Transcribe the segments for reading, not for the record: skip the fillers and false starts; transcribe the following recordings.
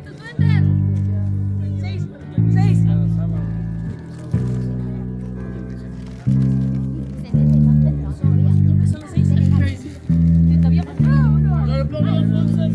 tu suéter. 6. Solo 6. Todavía más. No le pongo las bolsas.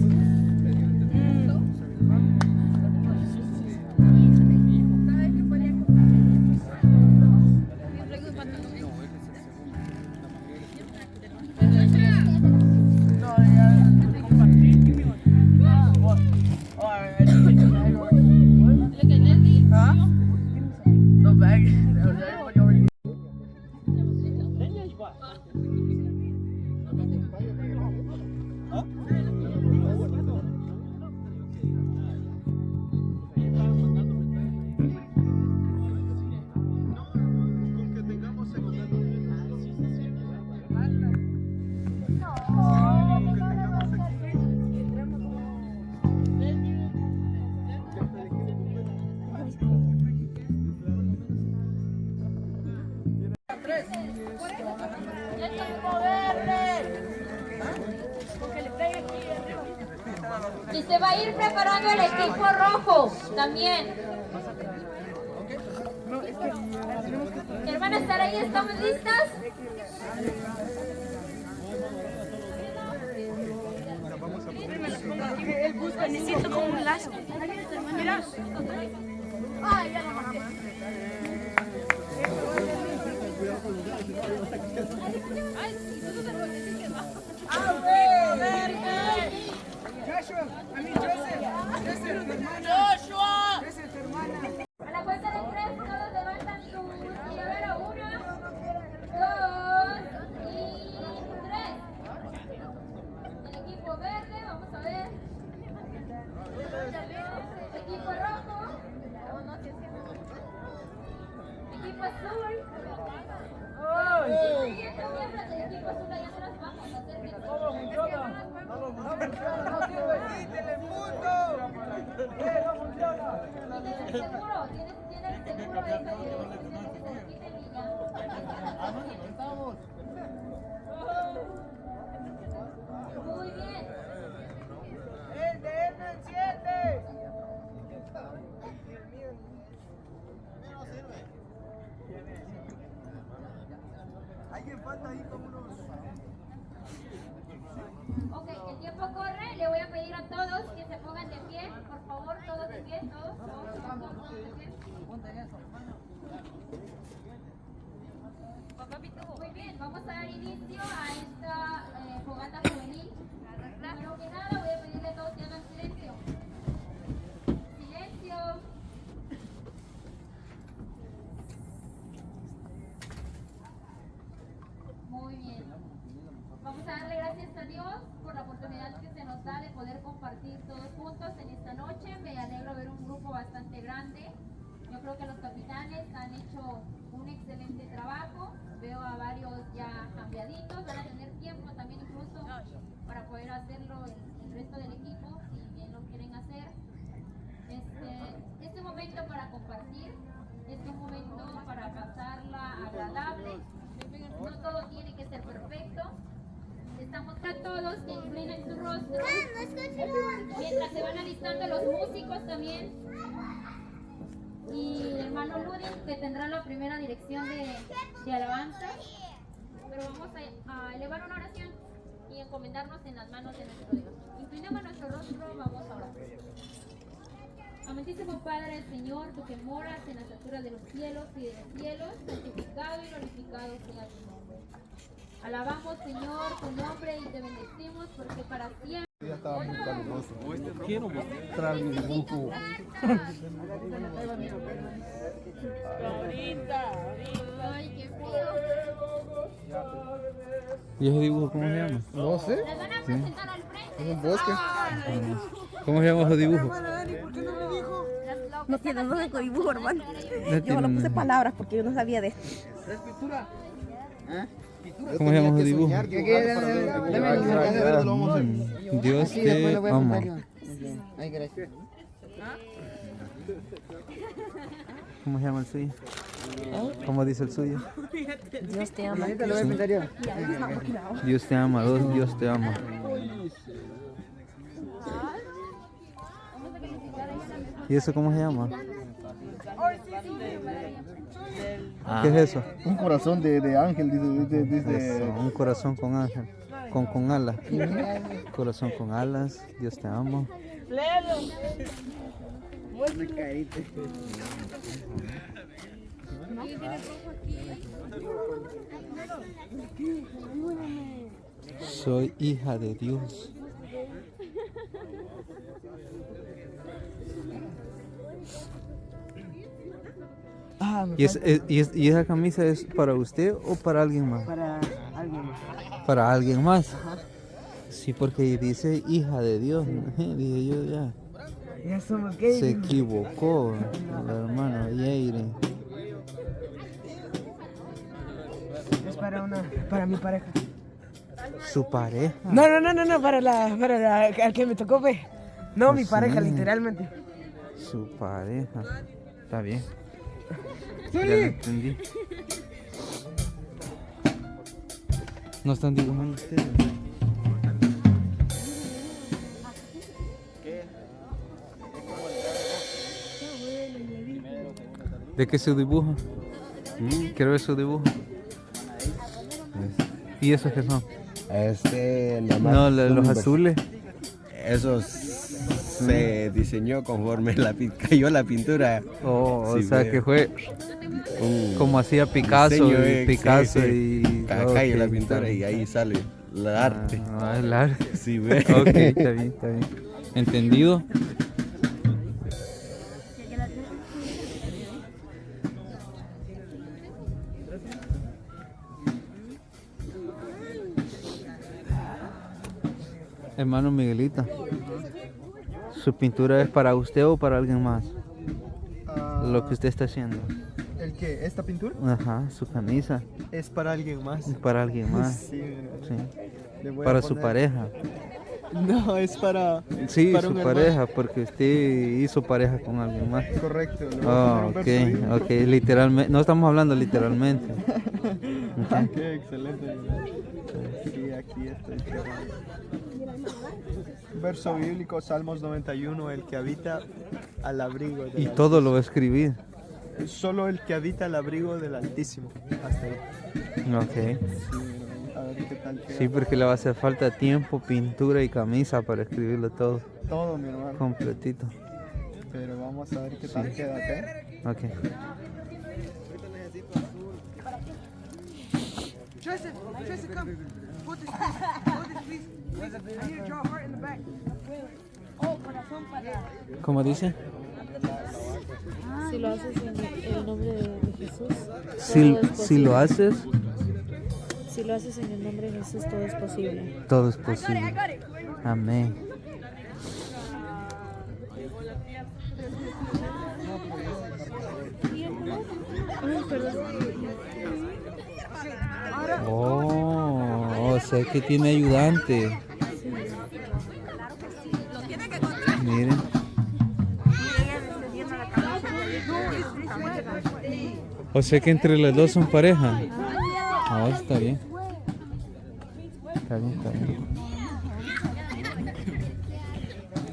Y se va a ir preparando el equipo rojo también. Hermanas, ¿estar ahí? ¿Estamos listas? El bus necesito como un lazo. Mira. Ay, ya lo maté. Joshua. A la cuenta de 3, todos levantan su llavero. 1, 2 y 3. El equipo verde, vamos a ver. Equipo rojo. Equipo azul. Y estos miembros del equipo azul allá atrás vamos a hacer que todo funciona. ¿Tienes el seguro? ¿Tienes el seguro ahí para que se quiten y ya? Muy bien. ¡El de M7! Alguien falta ahí como unos... Ok, el tiempo corre. Le voy a pedir a todos que se pongan de pie. Por favor, todos de pie. Todos de pie. Muy bien, vamos a dar inicio a esta fogata juvenil. Primero que nada, voy a pedirle a todos que hagan silencio. Silencio. Muy bien. Vamos a darle gracias a Dios por la oportunidad que se nos da de poder compartir todos juntos en esta noche. Me alegro ver un grupo bastante grande. Yo creo que los capitanes han hecho un excelente trabajo. Veo a varios ya cambiaditos. Van a tener tiempo también incluso para poder hacerlo el resto del equipo, si bien lo quieren hacer. Este momento para compartir, es un momento para pasarla agradable. No todo tiene que ser perfecto. Estamos a todos que inclinen su rostro mientras se van alistando los músicos también. Y el hermano Ludin, que tendrá la primera dirección de alabanza. Pero vamos a elevar una oración y encomendarnos en las manos de nuestro Dios. Inclinemos nuestro rostro, vamos a orar. Amantísimo Padre, Señor, tú que moras en las alturas de los cielos y de los cielos, santificado y glorificado sea tu nombre. Alabamos, Señor, tu nombre y te bendecimos porque para siempre... Ya estábamos calurosos. Quiero mostrar mi dibujo. Ay, qué frío. ¿Y ese dibujo cómo se llama? No sé. Las van a presentar al frente. Es un bosque. ¿Cómo se llama ese dibujo? No tiene nada de dibujo, hermano. No Yo tiene no puse nada. palabras porque yo no sabía de esto. ¿Cómo se llama ese dibujo? Dios te ama. ¿Cómo se llama el suyo? ¿Cómo dice el suyo? Dios te ama. Dios te ama, Dios te ama. ¿Y eso cómo se llama? ¿Qué es eso? Un corazón de ángel, dice. Eso, un corazón con ángel, con alas. Corazón con alas, Dios te amo. Soy hija de Dios. ¿Y esa camisa es para usted o para alguien más? Para alguien más. Para alguien más. Sí, porque dice hija de Dios. Dije yo ya. Ya somos Se gays. equivocó el hermano Yaire. Es para mi pareja. Su pareja. No, para al que me tocó, ve. No, mi Sí. pareja, literalmente. Su pareja. Está bien. Ya lo entendí. No están dibujando ustedes. ¿De qué se dibuja? Quiero ver su dibujo. ¿Y esos qué son? Nada más No, son los azules. Eso se diseñó conforme cayó la pintura. Oh, Sí, o sea ve. que fue Un como hacía Picasso diseño, y Picasso sí. y Cayó la ok, pintura está y ahí sale el arte. Ah, el arte. Sí, ve. Ok, está bien, está bien. ¿Entendido? Hermano Miguelita, ¿su pintura es para usted o para alguien más? Lo que usted está haciendo. ¿El qué? ¿Esta pintura? Ajá, su camisa. Es para alguien más. Para alguien más. Sí, mira. Sí. Le voy a Para su poner- pareja. No, es para. Sí, para su un hermano. pareja, porque usted hizo pareja con alguien más. Correcto. Le voy a Ah, poner un verso bíblico. ok, literalmente. No estamos hablando literalmente. Ah, Ok. qué excelente. Sí, aquí estoy cerrando. Verso bíblico, Salmos 91, el que habita al abrigo del Y todo lo va a escribir. Altísimo. Solo el que habita al abrigo del Altísimo. Hasta ahí. Ok. Sí, mira, a ver qué tal queda. Sí, porque le va a hacer falta tiempo, pintura y camisa para escribirlo todo Todo, mi hermano. completito. Pero vamos a ver qué tal queda, ¿ok? Ok. Tristan, come. Put this, please. I need to draw a heart in the back. ¿Cómo dice? Si lo haces en el nombre de Jesús, Si, todo es si posible. lo haces, Si lo haces en el nombre de Jesús, todo es posible. todo es posible. Amén. Oh, o sea que tiene ayudante. Miren. O sea que entre las dos son pareja. Ah, está bien. Está bien, está bien.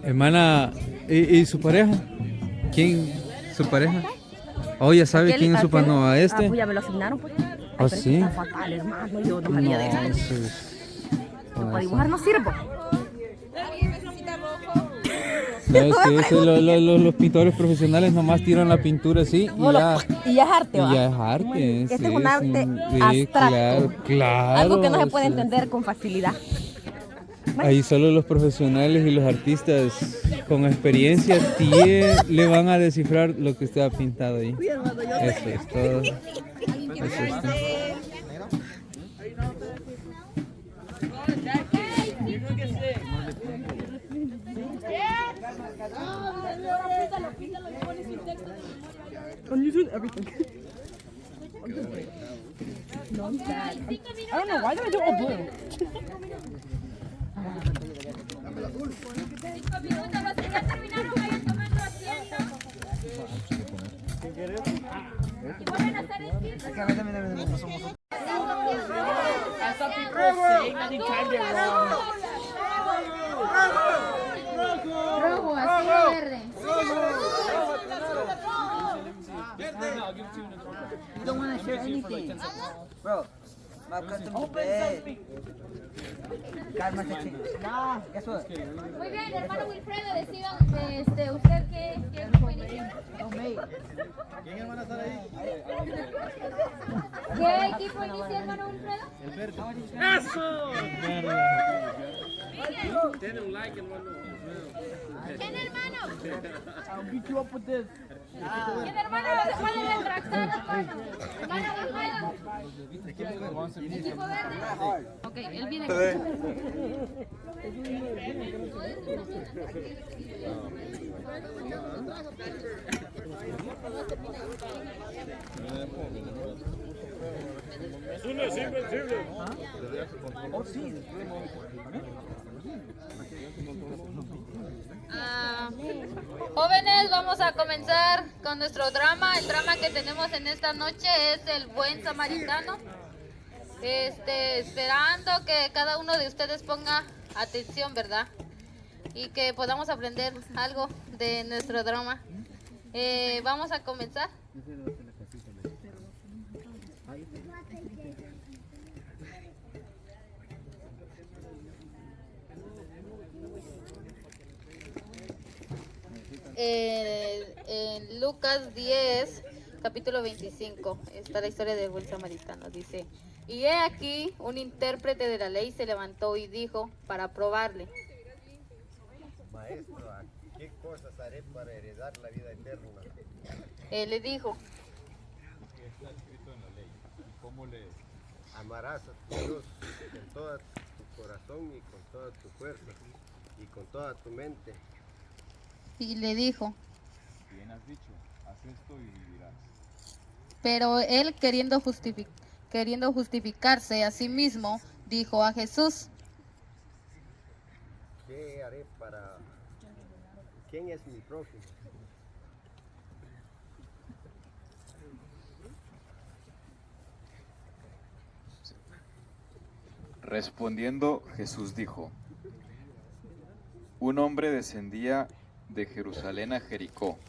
Hermana, ¿y su pareja? ¿Quién? ¿Su pareja? Oh, ya sabe quién es su pareja. No, a este. Ah, pues ya me lo asignaron, pues. Ay, ¿Oh, pero es que sí? está fatal, hermano. Yo no sabía de eso. sí. Yo para dibujar no sirvo. No, es que eso, los pintores profesionales nomás tiran la pintura así y ya, Y ya es arte, y ¿va? ya es arte. Este sí, es un arte sí, abstracto. Claro, claro. Algo que no se puede sí. entender con facilidad. Ahí solo los profesionales y los artistas con experiencia le van a descifrar lo que usted ha pintado ahí. Eso es todo. Eso es todo. I'm using everything. I don't know, why did I do all blue? 5 minutos, los que ya terminaron vayan tomando asiento. Y vuelven a hacer el círculo. Rojo, azul, verde. don't want to share anything. Bro, welcome to bed. Cálmate, chico. Nah, guess what? Muy bien, hermano Wilfredo, decidan usted qué equipo inicia. ¿Quién van a estar ahí? ¿Qué equipo inicia, hermano Wilfredo? El verde. Tiene un like, hermano. ¿Quién, hermano? I'll beat you up with this. ¿Quién, hermano? Se puede retractar, hermano. Hermano Wilfredo. Equipo verde. Ok, él viene. Es invencible. Jóvenes, vamos a comenzar con nuestro drama. El drama que tenemos en esta noche es el buen samaritano. Esperando que cada uno de ustedes ponga atención, ¿verdad? Y que podamos aprender algo de nuestro drama. Vamos a comenzar. En Lucas 10, capítulo 25, está la historia del buen samaritano. Dice: y he aquí, un intérprete de la ley se levantó y dijo para probarle: Maestro, ¿qué cosas haré para heredar la vida eterna? Él le dijo: ¿Qué está escrito en la ley? ¿Y cómo lees? Amarás a tu Dios con todo tu corazón y con toda tu fuerza y con toda tu mente. y le dijo, Bien has dicho, haz esto y vivirás. pero él queriendo justificarse a sí mismo, dijo a Jesús: ¿Qué haré para... ¿Quién es mi prójimo? Respondiendo, Jesús dijo: Un hombre descendía de Jerusalén a Jericó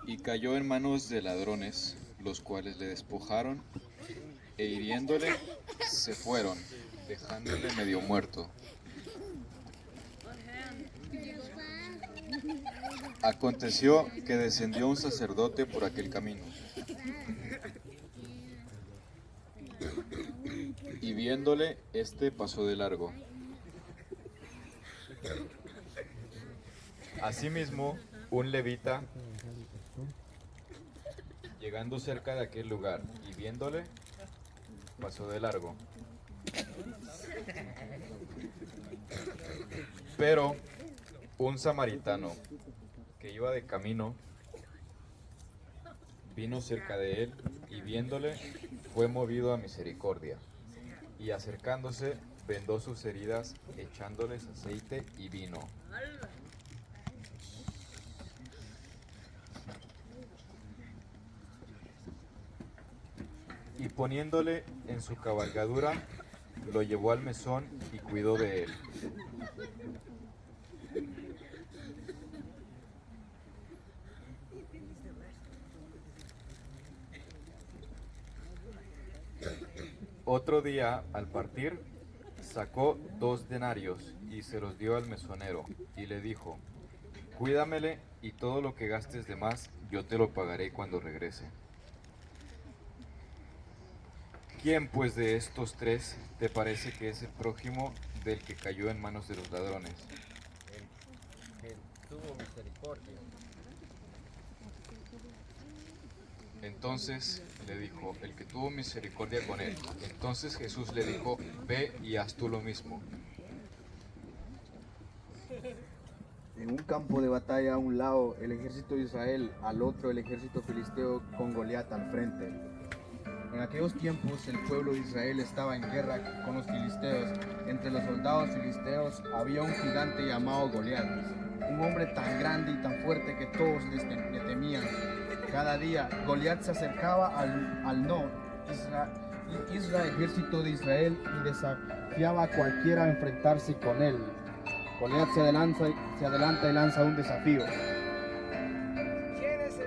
y cayó en manos de ladrones, los cuales le despojaron e hiriéndole se fueron, dejándole medio muerto. Aconteció que descendió un sacerdote por aquel camino y viéndole, éste pasó de largo. Asimismo, un levita, llegando cerca de aquel lugar y viéndole, pasó de largo. Pero un samaritano que iba de camino vino cerca de él y viéndole, fue movido a misericordia, y acercándose vendó sus heridas, echándoles aceite y vino. Y poniéndole en su cabalgadura, lo llevó al mesón y cuidó de él. Otro día, al partir, sacó 2 denarios y se los dio al mesonero y le dijo: Cuídamele y todo lo que gastes de más yo te lo pagaré cuando regrese. ¿Quién pues de estos 3 te parece que es el prójimo del que cayó en manos de los ladrones? El que tuvo misericordia. Entonces le dijo, el que tuvo misericordia con él. Entonces Jesús le dijo, ve y haz tú lo mismo. En un campo de batalla a un lado el ejército de Israel, al otro el ejército filisteo con Goliat al frente. En aquellos tiempos el pueblo de Israel estaba en guerra con los filisteos. Entre los soldados filisteos había un gigante llamado Goliat, un hombre tan grande y tan fuerte que todos le temían. Cada día Goliat se acercaba al ejército de Israel y desafiaba a cualquiera a enfrentarse con él. Goliat se adelanta y lanza un desafío. ¿Quién es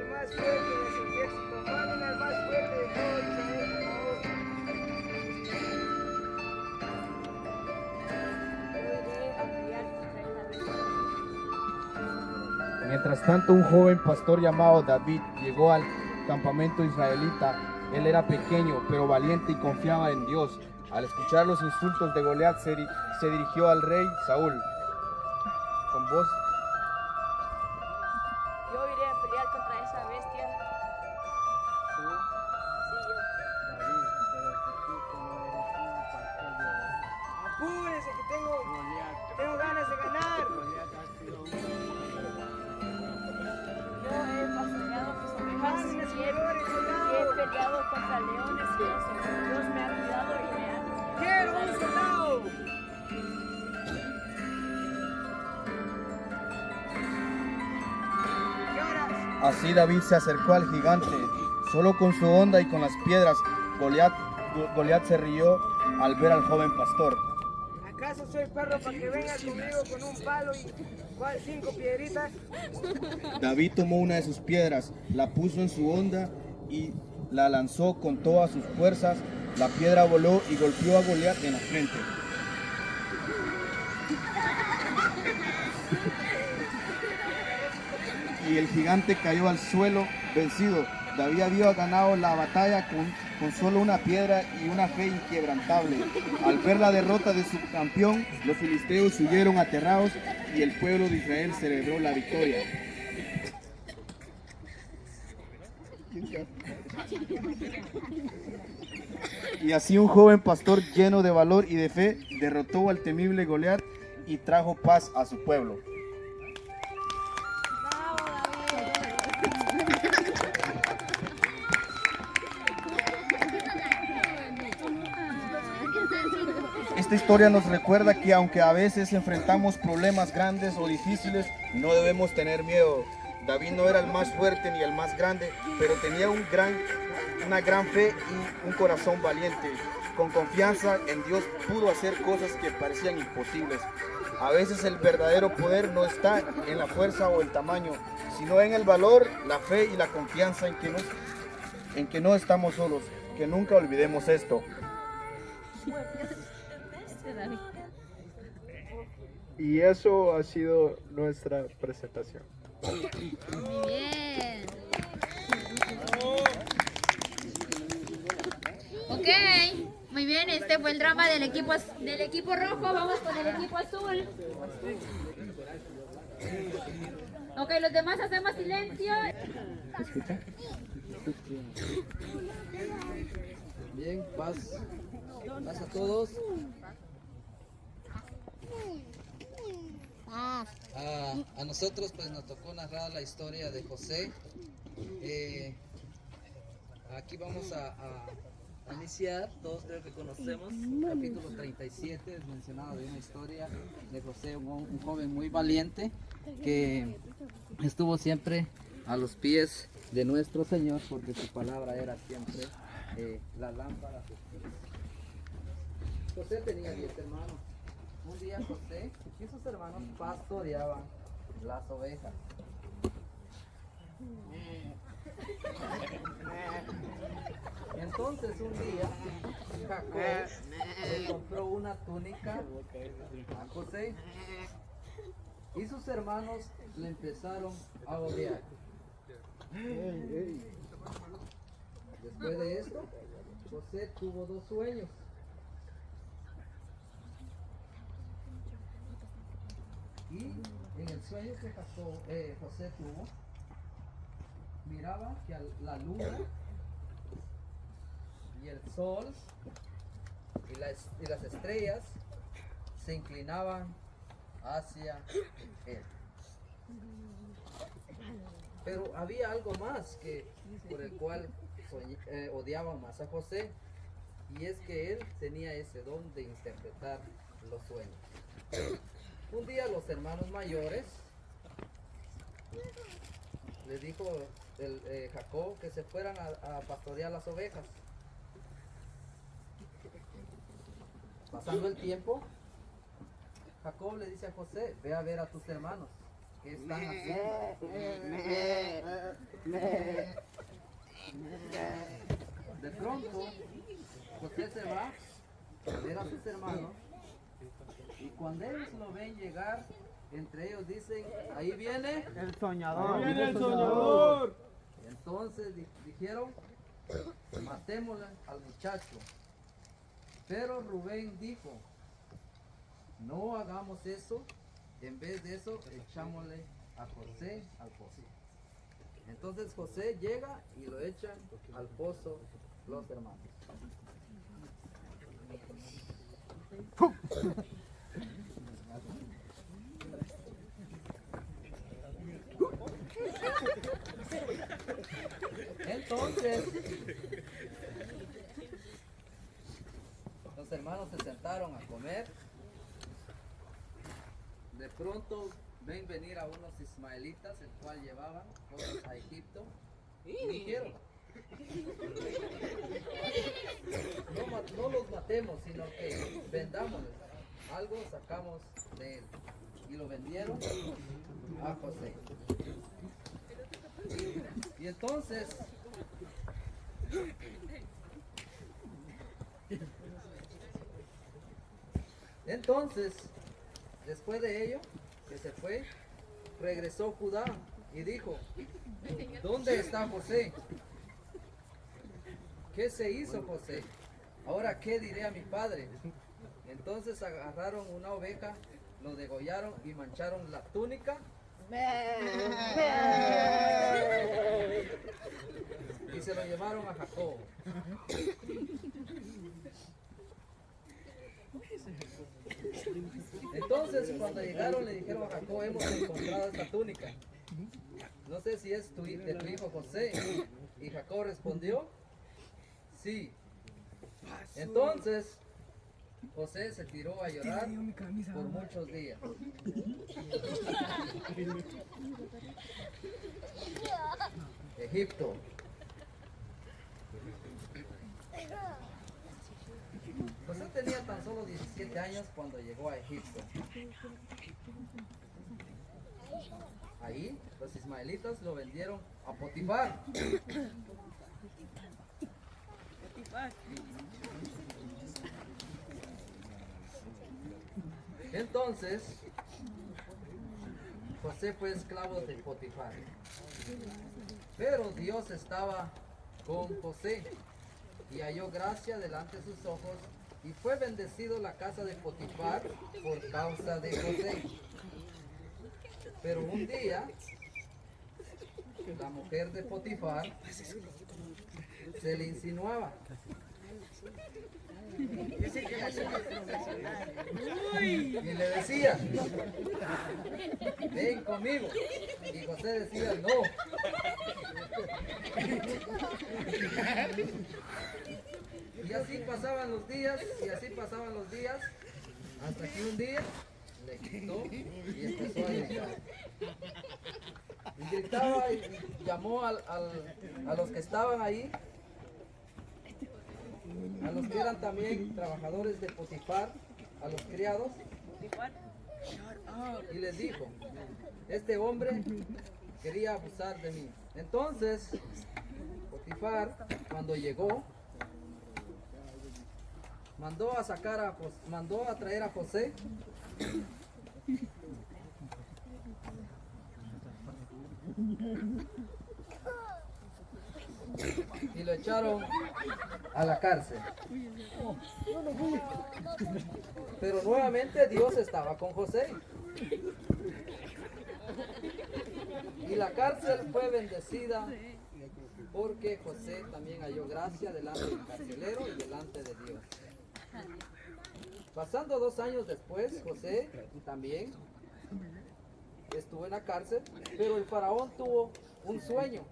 Mientras tanto, un joven pastor llamado David llegó al campamento israelita. Él era pequeño, pero valiente y confiaba en Dios. Al escuchar los insultos de Goliat, se dirigió al rey Saúl con voz. Yo iré a pelear contra esa bestia. Sí, yo. Apúrense que tengo ganas de ganar. Yo he pastoreado mis ovejas y he peleado contra leones y osos. Dios me ha cuidado y me ha... ¡Quiero un soldado! Así David se acercó al gigante. Solo con su honda y con las piedras, Goliat se rió al ver al joven pastor. ¿Acaso soy perro para que vengas conmigo con un palo y 5 piedritas? David tomó una de sus piedras, la puso en su honda y la lanzó con todas sus fuerzas. La piedra voló y golpeó a Goliat en la frente. Y el gigante cayó al suelo vencido. David había ganado la batalla con solo una piedra y una fe inquebrantable. Al ver la derrota de su campeón, los filisteos huyeron aterrados y el pueblo de Israel celebró la victoria. Y así un joven pastor lleno de valor y de fe derrotó al temible Goliat y trajo paz a su pueblo. Esta historia nos recuerda que aunque a veces enfrentamos problemas grandes o difíciles, no debemos tener miedo. David no era el más fuerte ni el más grande, pero tenía una gran fe y un corazón valiente. Con confianza en Dios pudo hacer cosas que parecían imposibles. A veces el verdadero poder no está en la fuerza o el tamaño, sino en el valor, la fe y la confianza en que no estamos solos. Que nunca olvidemos esto. Y eso ha sido nuestra presentación. Muy bien. Ok, muy bien, este fue el drama del equipo rojo. Vamos con el equipo azul. Ok, los demás hacemos silencio. ¿Escucha? Bien, paz a todos. A nosotros pues nos tocó narrar la historia de José. Aquí vamos a iniciar. Todos creo que conocemos capítulo 37, es mencionado de una historia de José, un joven muy valiente que estuvo siempre a los pies de nuestro Señor, porque su palabra era siempre la lámpara. José tenía 10 hermanos. Un día José y sus hermanos pastoreaban las ovejas. Entonces un día Jacob le compró una túnica a José y sus hermanos le empezaron a odiar. Después de esto, José tuvo 2 sueños. Y en el sueño que José tuvo, miraba que la luna y el sol y las estrellas se inclinaban hacia él. Pero había algo más por el cual odiaban más a José, y es que él tenía ese don de interpretar los sueños. Un día los hermanos mayores le dijo Jacob que se fueran a pastorear las ovejas. Pasando el tiempo, Jacob le dice a José: ve a ver a tus hermanos, ¿qué están haciendo? De pronto, José se va a ver a sus hermanos, y cuando ellos lo ven llegar, Entre ellos dicen, ahí viene El soñador. Viene el soñador. Entonces dijeron, matémosle al muchacho. Pero Rubén dijo, no hagamos eso, en vez de eso echámosle a José al pozo. Entonces José llega y lo echan al pozo los hermanos. Entonces, los hermanos se sentaron a comer. De pronto ven venir a unos ismaelitas, el cual llevaban cosas a Egipto. Y dijeron, no los matemos, sino que vendámosles. Algo sacamos de él. Y lo vendieron a José. Y entonces, después de ello, que se fue, regresó Judá y dijo, ¿dónde está José? ¿Qué se hizo José? Ahora, ¿qué diré a mi padre? Entonces agarraron una oveja, lo degollaron y mancharon la túnica. Y se lo llevaron a Jacob. Entonces cuando llegaron le dijeron a Jacob, hemos encontrado esta túnica. No sé si es de tu hijo José. Y Jacob respondió, sí. Entonces José se tiró a llorar por muchos días. Egipto. José tenía tan solo 17 años cuando llegó a Egipto. Ahí los ismaelitas lo vendieron a Potifar. Entonces, José fue esclavo de Potifar. Pero Dios estaba con José y halló gracia delante de sus ojos y fue bendecido la casa de Potifar por causa de José. Pero un día, la mujer de Potifar se le insinuaba. Y le decía, ven conmigo. Y José decía, no. Y así pasaban los días, hasta que un día le gritó y empezó a gritar. Y gritaba y llamó a los que estaban ahí, a los que eran también trabajadores de Potifar, a los criados, y les dijo, este hombre quería abusar de mí. Entonces, Potifar, cuando llegó, mandó a traer a José y lo echaron a la cárcel. Pero nuevamente Dios estaba con José. Y la cárcel fue bendecida porque José también halló gracia delante del carcelero y delante de Dios. Pasando 2 años después, José también estuvo en la cárcel, pero el faraón tuvo un sueño.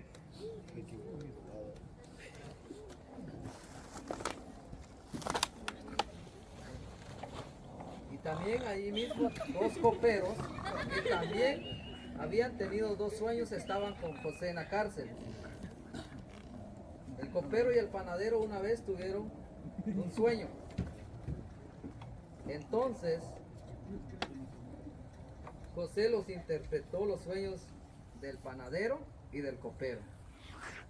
Y también ahí mismo 2 coperos que también habían tenido 2 sueños estaban con José en la cárcel. El copero y el panadero una vez tuvieron un sueño. Entonces José los interpretó los sueños del panadero y del copero.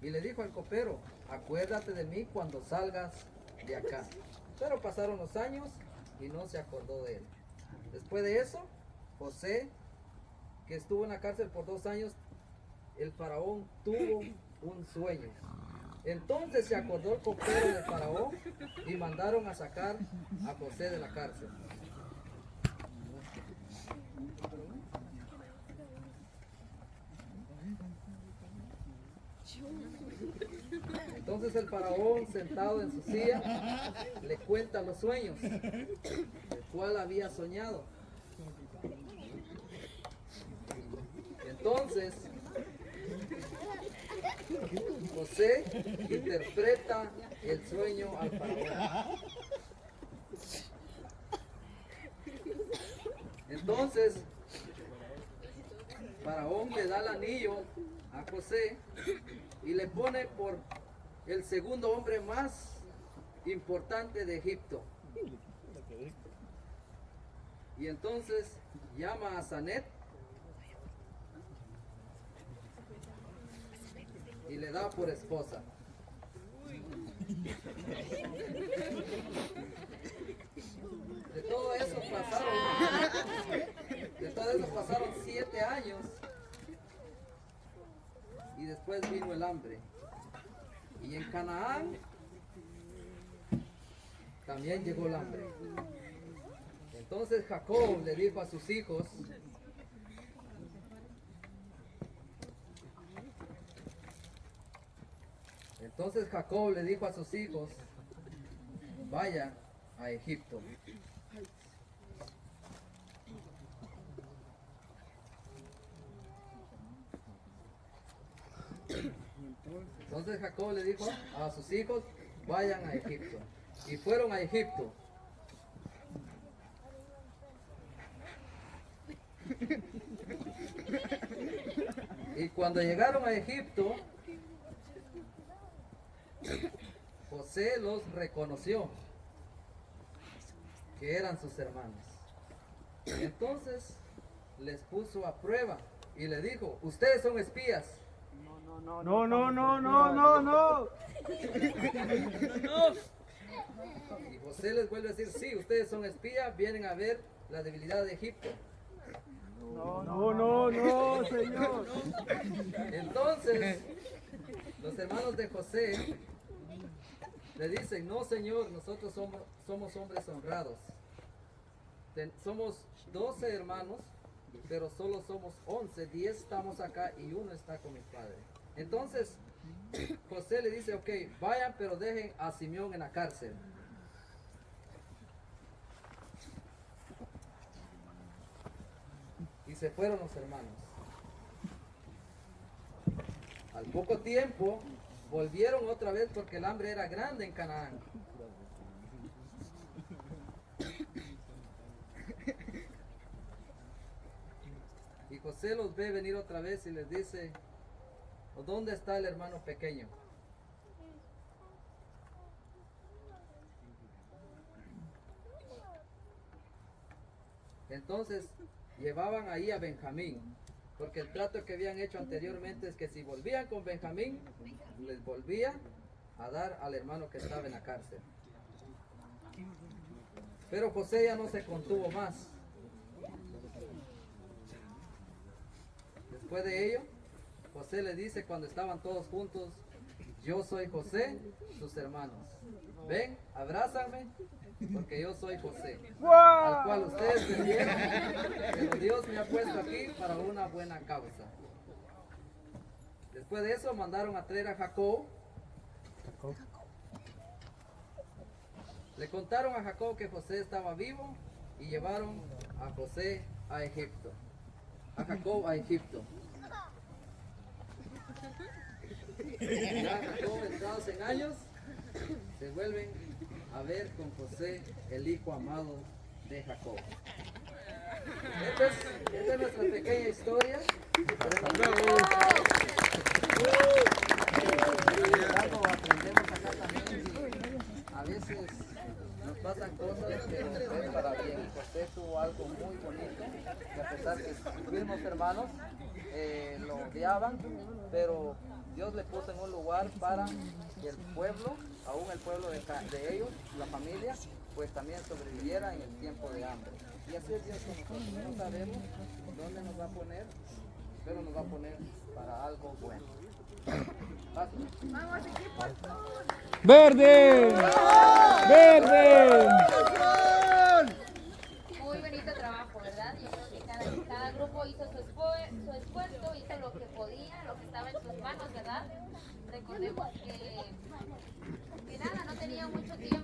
Y le dijo al copero, acuérdate de mí cuando salgas de acá. Pero pasaron los años y no se acordó de él. Después de eso, José que estuvo en la cárcel por 2 años, el faraón tuvo un sueño. Entonces se acordó el copero del faraón y mandaron a sacar a José de la cárcel. Entonces el faraón, sentado en su silla, le cuenta los sueños, el cual había soñado. Entonces José interpreta el sueño al faraón. Entonces faraón le da el anillo a José y le pone por el segundo hombre más importante de Egipto. Y entonces llama a Sanet y le da por esposa. De todo eso pasaron 7 años y después vino el hambre. Y en Canaán también llegó el hambre. Entonces Jacob le dijo a sus hijos: vayan a Egipto. Entonces Jacob le dijo a sus hijos: vayan a Egipto. Y fueron a Egipto. Y cuando llegaron a Egipto, José los reconoció, que eran sus hermanos. Entonces les puso a prueba y le dijo: ustedes son espías. No. Y José les vuelve a decir: sí, ustedes son espías, vienen a ver la debilidad de Egipto. No, señor. Entonces los hermanos de José le dicen: no, señor, nosotros somos hombres honrados. Somos 12 hermanos, pero solo somos 11, 10 estamos acá y uno está con mi padre. Entonces José le dice: ok, vayan, pero dejen a Simeón en la cárcel. Y se fueron los hermanos. Al poco tiempo volvieron otra vez porque el hambre era grande en Canaán. Y José los ve venir otra vez y les dice: ¿dónde está el hermano pequeño? Entonces llevaban ahí a Benjamín, porque el trato que habían hecho anteriormente es que si volvían con Benjamín, les volvía a dar al hermano que estaba en la cárcel. Pero José ya no se contuvo más. Después de ello, José le dice cuando estaban todos juntos: yo soy José, sus hermanos. Ven, abrázame, porque yo soy José, al cual ustedes vendieron, pero Dios me ha puesto aquí para una buena causa. Después de eso mandaron a traer a Jacob. Le contaron a Jacob que José estaba vivo y llevaron a José a Egipto. A Jacob a Egipto. Ya Jacob, entrados en años, se vuelven a ver con José, el hijo amado de Jacob. Esta es nuestra pequeña historia. Aprendemos acá también y a veces nos pasan cosas, pero es para bien. José tuvo algo muy bonito, que a pesar de sus mismos hermanos lo odiaban, pero Dios le puso en un lugar para que el pueblo, aún el pueblo de ellos, la familia, pues también sobreviviera en el tiempo de hambre. Y así es Dios con nosotros. No sabemos dónde nos va a poner, pero nos va a poner para algo bueno. Vamos, equipo. ¡Verde! ¡Verde! Muy bonito trabajo, ¿verdad? Yo creo que cada grupo hizo su esfuerzo, hizo lo que podía, lo que estaba en sus manos, ¿verdad? Recordemos que nada, no tenía mucho tiempo.